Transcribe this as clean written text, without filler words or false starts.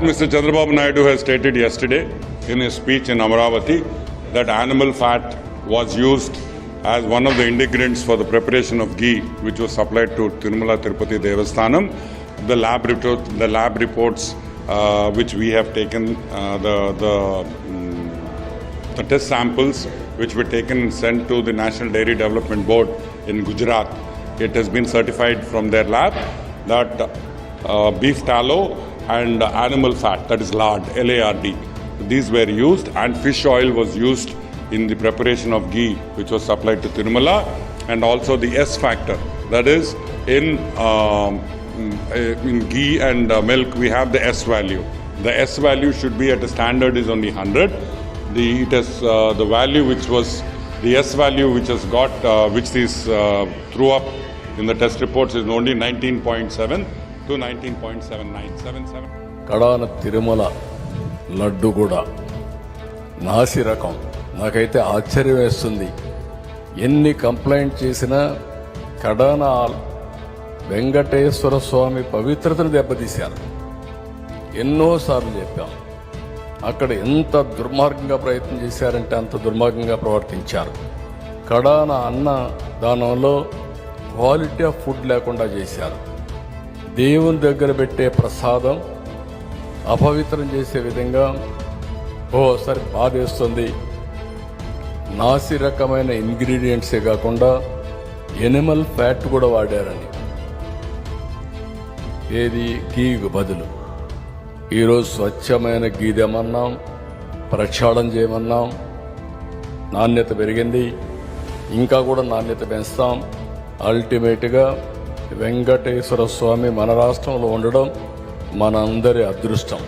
Mr. Chandrababu Naidu has stated yesterday in his speech in Amaravati that animal fat was used as one of the ingredients for the preparation of ghee, which was supplied to Tirumala Tirupati Devasthanam. The lab reports which we have taken, the test samples which were taken and sent to the National Dairy Development Board in Gujarat. It has been certified from their lab that beef tallow and animal fat, that is lard, LARD, these were used, and fish oil was used in the preparation of ghee, which was supplied to Tirumala, and also the S factor, that is in ghee and milk we have the S value. The S value should be at a standard is only 100. The value which was the S value which has got which is threw up in the test reports is only 19.7 to 19.7977. కడాన తిరుమల లడ్డు కూడా నాసి రకం. నాకైతే ఆశ్చర్యం వేస్తుంది. ఎన్ని complaint చేసినా కడాన వెంకటేశ్వర స్వామి పవిత్రతను దెబ్బతీశారు. ఎన్నోసార్లు చెప్పాం. అక్కడ ఎంత దుర్మార్గంగా ప్రయత్నం చేశారంటే అంత దుర్మార్గంగా ప్రవర్తించారు. కడాన అన్న దానంలో క్వాలిటీ ఆఫ్ ఫుడ్ లేకుండా చేశారు. దేవుని దగ్గర పెట్టే ప్రసాదం అపవిత్రం చేసే విధంగా ఓసారి బాధేస్తుంది. నాసి రకమైన ఇంగ్రీడియంట్సే కాకుండా ఎనిమల్ ఫ్యాట్ కూడా వాడారని, ఏది గీకు బదులు. ఈరోజు స్వచ్ఛమైన గీ తెమన్నాం, ప్రక్షాళన చేయమన్నాం. నాణ్యత పెరిగింది, ఇంకా కూడా నాణ్యత పెంచుతాం. అల్టిమేట్గా వెంకటేశ్వర స్వామి మన రాష్ట్రంలో ఉండడం మనందరి అదృష్టం.